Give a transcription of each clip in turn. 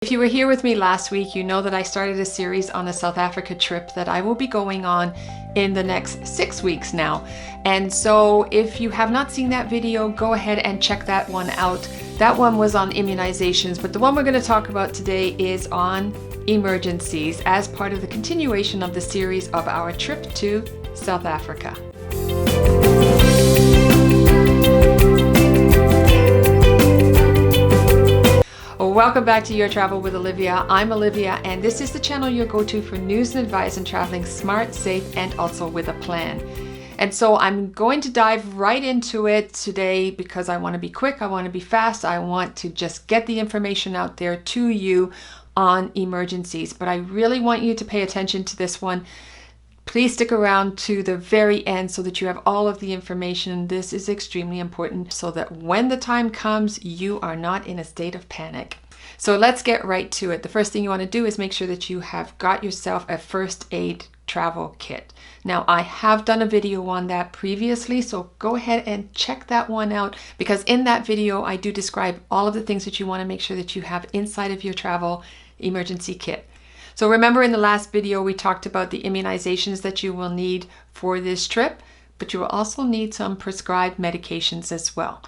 If you were here with me last week, you know that I started a series on a South Africa trip that I will be going on in the next 6 weeks now. And so if you have not seen that video, go ahead and check that one out. That one was on immunizations, but the one we're going to talk about today is on emergencies as part of the continuation of the series of our trip to South Africa. Welcome back to Your Travel with Olivia. I'm Olivia, and this is the channel you go to for news and advice on traveling smart, safe, and also with a plan. And so I'm going to dive right into it today because I want to be quick, I want to be fast, I want to just get the information out there to you on emergencies. But I really want you to pay attention to this one. Please stick around to the very end so that you have all of the information. This is extremely important so that when the time comes, you are not in a state of panic. So let's get right to it. The first thing you want to do is make sure that you have got yourself a first aid travel kit. Now, I have done a video on that previously, so go ahead and check that one out because in that video, I do describe all of the things that you want to make sure that you have inside of your travel emergency kit. So remember in the last video, we talked about the immunizations that you will need for this trip, but you will also need some prescribed medications as well.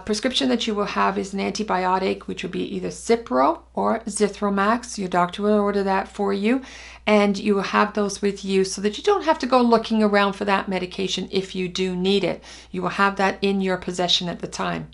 Prescription that you will have is an antibiotic, which will be either Cipro or Zithromax. Your doctor will order that for you, and you will have those with you so that you don't have to go looking around for that medication if you do need it. You will have that in your possession at the time.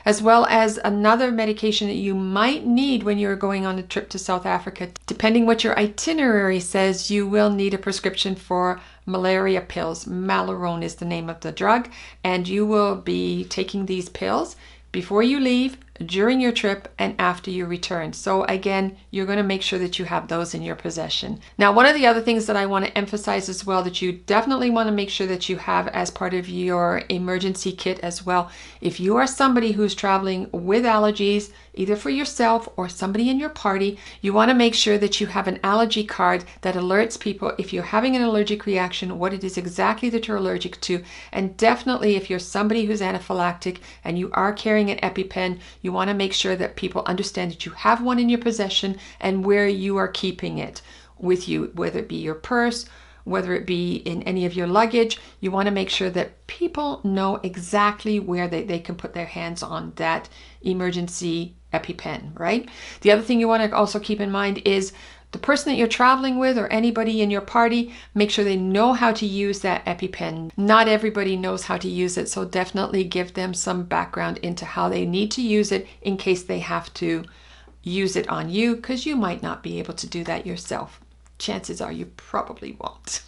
As well as another medication that you might need when you're going on a trip to South Africa. Depending what your itinerary says, you will need a prescription for malaria pills. Malarone is the name of the drug, and you will be taking these pills before you leave, during your trip, and after you return. So again, you're going to make sure that you have those in your possession. Now, one of the other things that I want to emphasize as well that you definitely want to make sure that you have as part of your emergency kit as well, if you are somebody who's traveling with allergies, either for yourself or somebody in your party, you want to make sure that you have an allergy card that alerts people if you're having an allergic reaction, what it is exactly that you're allergic to. And definitely if you're somebody who's anaphylactic and you are carrying an EpiPen, you want to make sure that people understand that you have one in your possession and where you are keeping it with you, whether it be your purse, whether it be in any of your luggage. You want to make sure that people know exactly where they can put their hands on that emergency EpiPen, right? The other thing you want to also keep in mind is the person that you're traveling with or anybody in your party, make sure they know how to use that EpiPen. Not everybody knows how to use it, so definitely give them some background into how they need to use it in case they have to use it on you, because you might not be able to do that yourself. Chances are you probably won't.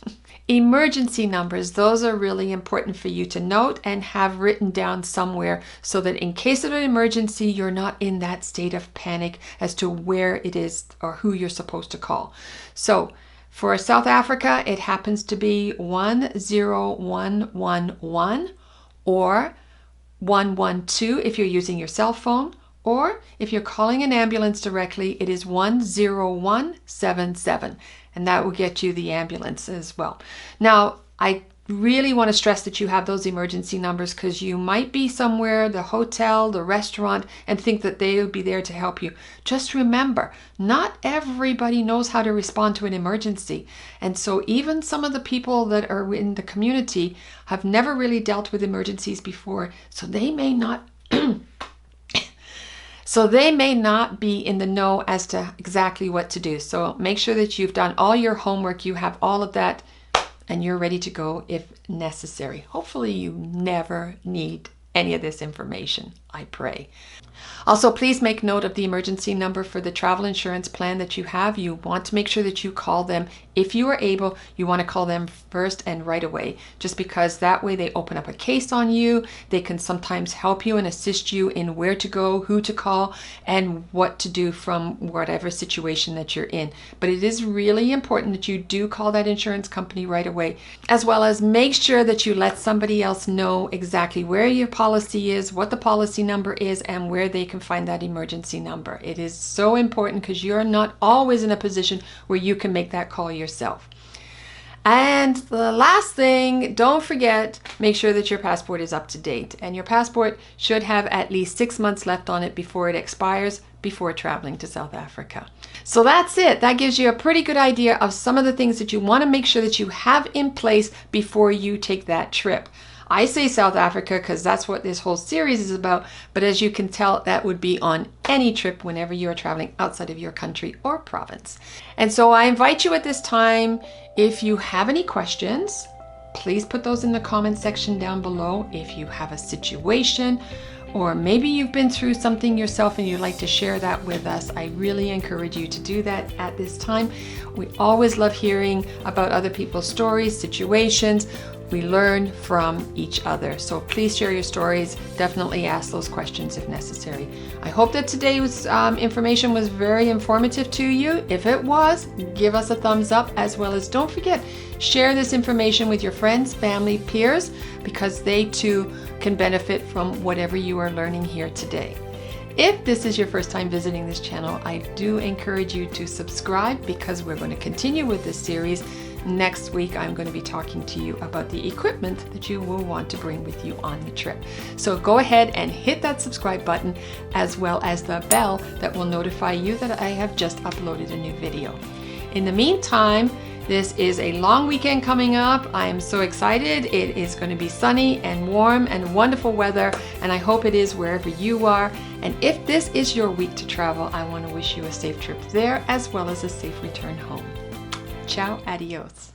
Emergency numbers, those are really important for you to note and have written down somewhere so that in case of an emergency, you're not in that state of panic as to where it is or who you're supposed to call. So for South Africa, it happens to be 10111 or 112 if you're using your cell phone. Or if you're calling an ambulance directly, it is 10177, and that will get you the ambulance as well. Now, I really want to stress that you have those emergency numbers because you might be somewhere, the hotel, the restaurant, and think that they'll be there to help you. Just remember, not everybody knows how to respond to an emergency. And so even some of the people that are in the community have never really dealt with emergencies before, so they may not... So they may not be in the know as to exactly what to do. So make sure that you've done all your homework, you have all of that, and you're ready to go if necessary. Hopefully you never need any of this information, I pray. Also, please make note of the emergency number for the travel insurance plan that you have. You want to make sure that you call them. If you are able, you want to call them first and right away, just because that way they open up a case on you. They can sometimes help you and assist you in where to go, who to call, and what to do from whatever situation that you're in. But it is really important that you do call that insurance company right away, as well as make sure that you let somebody else know exactly where your policy is, what the policy number is, and where they can find that emergency number. It is so important because you're not always in a position where you can make that call yourself. And the last thing, don't forget, make sure that your passport is up to date. And your passport should have at least 6 months left on it before it expires. before traveling to South Africa. So that's it. That gives you a pretty good idea of some of the things that you want to make sure that you have in place before you take that trip. I say South Africa because that's what this whole series is about, but as you can tell, that would be on any trip whenever you're traveling outside of your country or province. And so I invite you at this time, if you have any questions, please put those in the comment section down below. If you have a situation, or maybe you've been through something yourself and you'd like to share that with us, I really encourage you to do that at this time. We always love hearing about other people's stories, situations. We learn from each other. So please share your stories. Definitely ask those questions if necessary. I hope that today's information was very informative to you. If it was, give us a thumbs up, as well as don't forget, share this information with your friends, family, peers, because they too can benefit from whatever you are learning here today. If this is your first time visiting this channel, I do encourage you to subscribe, because we're going to continue with this series. Next week, I'm going to be talking to you about the equipment that you will want to bring with you on the trip. So go ahead and hit that subscribe button, as well as the bell that will notify you that I have just uploaded a new video. In the meantime, this is a long weekend coming up. I am so excited. It is going to be sunny and warm and wonderful weather, and I hope it is wherever you are. And if this is your week to travel, I want to wish you a safe trip there, as well as a safe return home. Ciao, adios.